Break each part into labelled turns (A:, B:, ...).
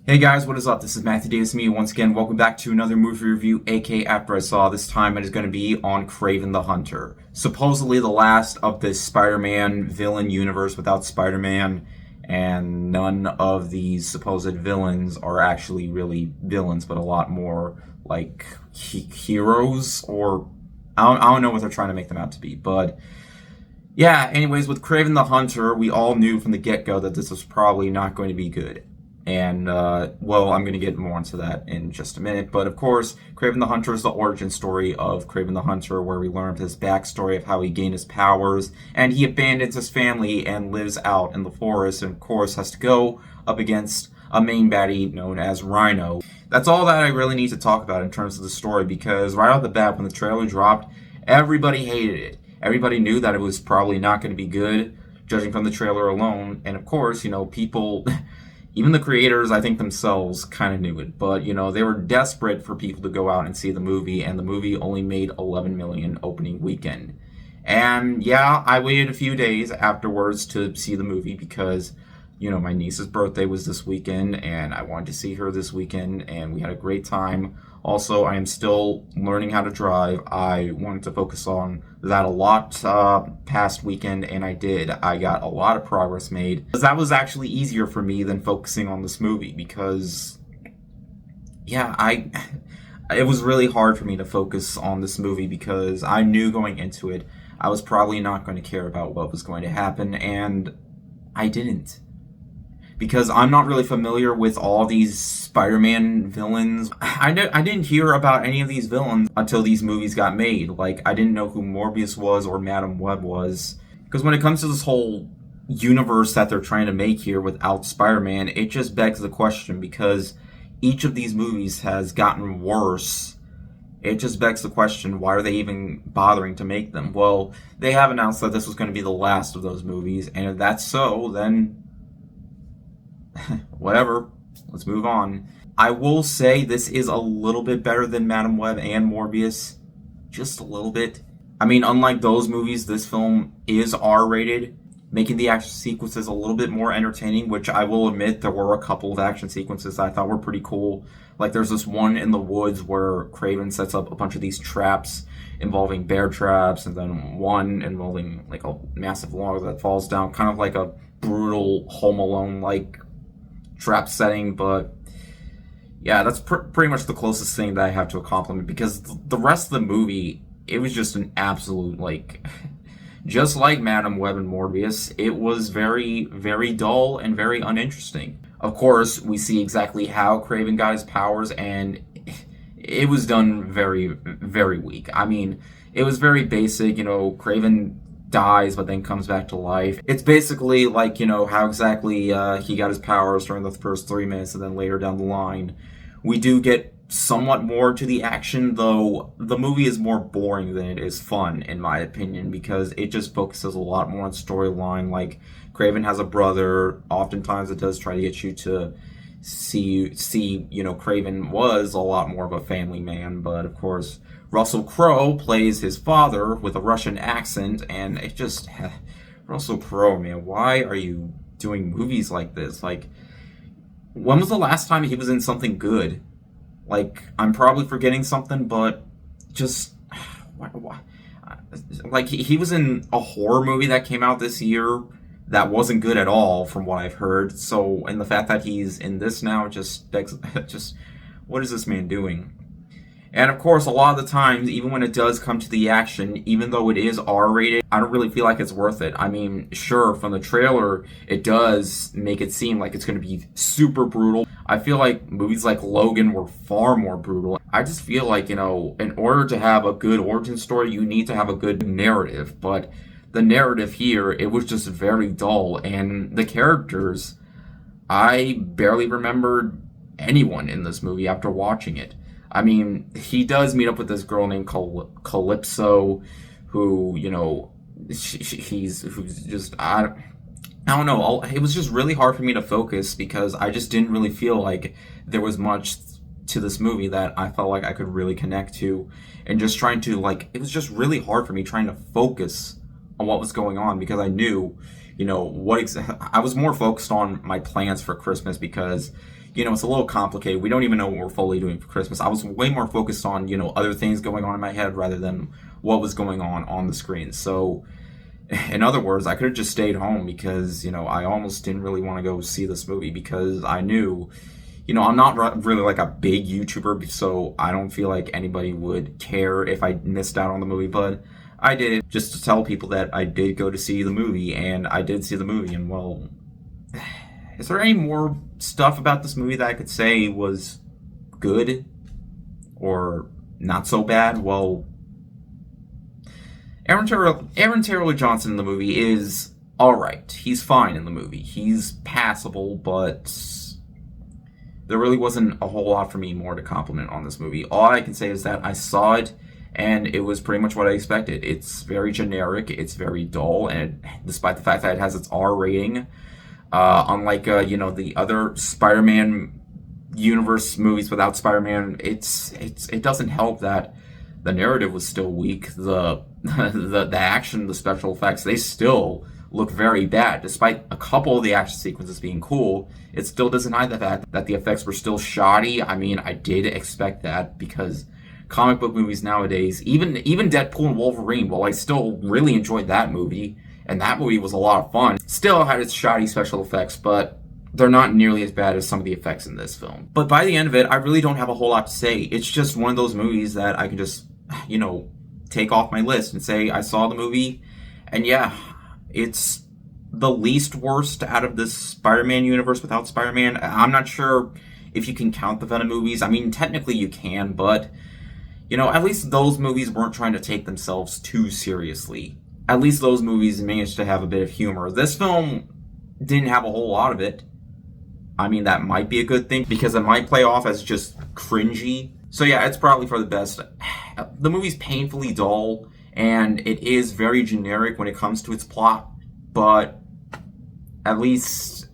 A: Hey guys, what is up? This is Matthew Davis, me once again. Welcome back to another movie review, aka After I Saw. This time it is going to be on Kraven the Hunter. Supposedly the last of this Spider-Man villain universe without Spider-Man, and none of these supposed villains are actually really villains, but a lot more like heroes, or I don't know what they're trying to make them out to be, but yeah, anyways, with Kraven the Hunter, we all knew from the get-go that this was probably not going to be good. And, well, I'm going to get more into that in just a minute. But, of course, Kraven the Hunter is the origin story of Kraven the Hunter, where we learned his backstory of how he gained his powers, and he abandons his family and lives out in the forest, and, of course, has to go up against a main baddie known as Rhino. That's all that I really need to talk about in terms of the story, because right off the bat, when the trailer dropped, everybody hated it. Everybody knew that it was probably not going to be good, judging from the trailer alone, and, of course, people... Even the creators, I think themselves, kind of knew it. But, they were desperate for people to go out and see the movie, and the movie only made 11 million opening weekend. And, yeah, I waited a few days afterwards to see the movie because, my niece's birthday was this weekend, and I wanted to see her this weekend, and we had a great time. Also, I am still learning how to drive. I wanted to focus on that a lot past weekend, and I did. I got a lot of progress made. That was actually easier for me than focusing on this movie because, yeah, it was really hard for me to focus on this movie because I knew going into it I was probably not going to care about what was going to happen, and I didn't. Because I'm not really familiar with all these Spider-Man villains. I didn't hear about any of these villains until these movies got made. Like, I didn't know who Morbius was or Madam Web was. Because when it comes to this whole universe that they're trying to make here without Spider-Man, it just begs the question, because each of these movies has gotten worse. It just begs the question, why are they even bothering to make them? Well, they have announced that this was going to be the last of those movies, and if that's so, then... whatever, let's move on. I will say this is a little bit better than Madam Web and Morbius. Just a little bit. I mean, unlike those movies, this film is R-rated, making the action sequences a little bit more entertaining, which I will admit there were a couple of action sequences that I thought were pretty cool. Like, there's this one in the woods where Kraven sets up a bunch of these traps involving bear traps, and then one involving, like, a massive log that falls down, kind of like a brutal Home Alone-like trap setting. But yeah, that's pretty much the closest thing that I have to a compliment, because the rest of the movie, it was just an absolute, like, just like Madam Web and Morbius, it was very, very dull and very uninteresting. Of course, we see exactly how Kraven got his powers, and it was done very, very weak. I mean, it was very basic. Kraven dies but then comes back to life. It's basically like, how exactly he got his powers during the first 3 minutes, and then later down the line we do get somewhat more to the action, though the movie is more boring than it is fun, in my opinion, because it just focuses a lot more on storyline. Like, Kraven has a brother. Oftentimes it does try to get you to see Kraven was a lot more of a family man, but of course Russell Crowe plays his father with a Russian accent, and it just... Russell Crowe, man, why are you doing movies like this? Like, when was the last time he was in something good? Like, I'm probably forgetting something, but just... Like, he was in a horror movie that came out this year that wasn't good at all, from what I've heard. So, and the fact that he's in this now just what is this man doing? And of course, a lot of the times, even when it does come to the action, even though it is R-rated, I don't really feel like it's worth it. I mean, sure, from the trailer, it does make it seem like it's going to be super brutal. I feel like movies like Logan were far more brutal. I just feel like, in order to have a good origin story, you need to have a good narrative. But the narrative here, it was just very dull. And the characters, I barely remembered anyone in this movie after watching it. I mean, he does meet up with this girl named Calypso, who, who's just, I don't know. It was just really hard for me to focus because I just didn't really feel like there was much to this movie that I felt like I could really connect to. And just trying to, it was just really hard for me trying to focus on what was going on, because I knew, I was more focused on my plans for Christmas, because it's a little complicated. We don't even know what we're fully doing for Christmas. I was way more focused on, other things going on in my head rather than what was going on the screen. So, in other words, I could have just stayed home because, I almost didn't really want to go see this movie because I knew, I'm not really like a big YouTuber, so I don't feel like anybody would care if I missed out on the movie, but I did it just to tell people that I did go to see the movie, and I did see the movie, and well, is there any more stuff about this movie that I could say was good or not so bad? Well, Aaron Taylor Johnson in the movie is alright. He's fine in the movie. He's passable, but there really wasn't a whole lot for me more to compliment on this movie. All I can say is that I saw it, and it was pretty much what I expected. It's very generic, it's very dull, and despite the fact that it has its R rating, unlike the other Spider-Man universe movies without Spider-Man, it doesn't help that the narrative was still weak. The action, the special effects, they still look very bad. Despite a couple of the action sequences being cool, it still doesn't hide the fact that the effects were still shoddy. I mean, I did expect that because comic book movies nowadays, even Deadpool and Wolverine, while I still really enjoyed that movie, and that movie was a lot of fun, still had its shoddy special effects, but they're not nearly as bad as some of the effects in this film. But by the end of it, I really don't have a whole lot to say. It's just one of those movies that I can just, take off my list and say I saw the movie, and yeah, it's the least worst out of this Spider-Man universe without Spider-Man. I'm not sure if you can count the Venom movies. I mean, technically you can, but, at least those movies weren't trying to take themselves too seriously. At least those movies managed to have a bit of humor. This film didn't have a whole lot of it. I mean, that might be a good thing because it might play off as just cringy. So yeah, it's probably for the best. The movie's painfully dull, and it is very generic when it comes to its plot, but at least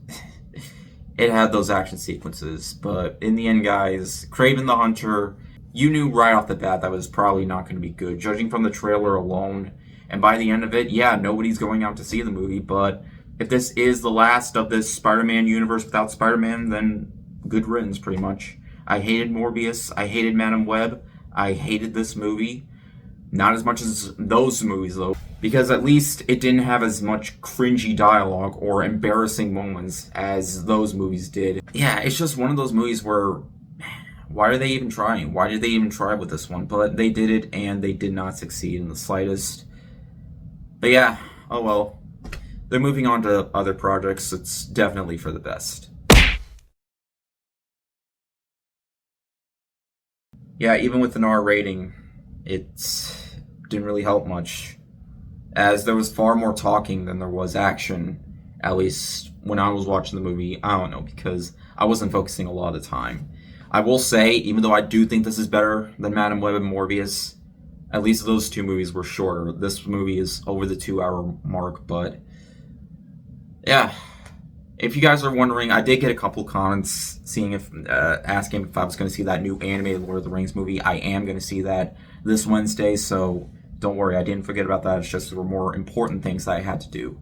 A: it had those action sequences. But in the end, guys, Kraven the Hunter, you knew right off the bat that was probably not going to be good, judging from the trailer alone. And by the end of it, yeah, nobody's going out to see the movie, but if this is the last of this Spider-Man universe without Spider-Man, then good riddance, pretty much. I hated Morbius, I hated Madam Web, I hated this movie. Not as much as those movies, though, because at least it didn't have as much cringy dialogue or embarrassing moments as those movies did. Yeah, it's just one of those movies where, why are they even trying? Why did they even try with this one? But they did it, and they did not succeed in the slightest. But yeah, oh well. They're moving on to other projects. It's definitely for the best. Yeah, even with an R rating, it didn't really help much, as there was far more talking than there was action, at least when I was watching the movie. I don't know, because I wasn't focusing a lot of the time. I will say, even though I do think this is better than Madam Web and Morbius, at least those two movies were shorter. This movie is over the 2-hour mark, but yeah. If you guys are wondering, I did get a couple comments asking if I was going to see that new animated Lord of the Rings movie. I am going to see that this Wednesday, so don't worry, I didn't forget about that. It's just there were more important things that I had to do.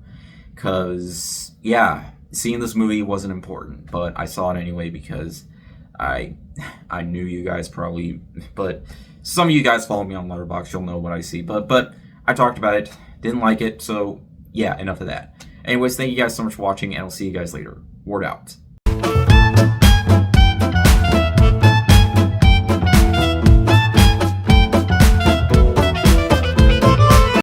A: Because, yeah, seeing this movie wasn't important, but I saw it anyway because I knew you guys probably, but some of you guys follow me on Letterboxd, you'll know what I see. But I talked about it, didn't like it, so yeah, enough of that. Anyways, thank you guys so much for watching, and I'll see you guys later. Word out.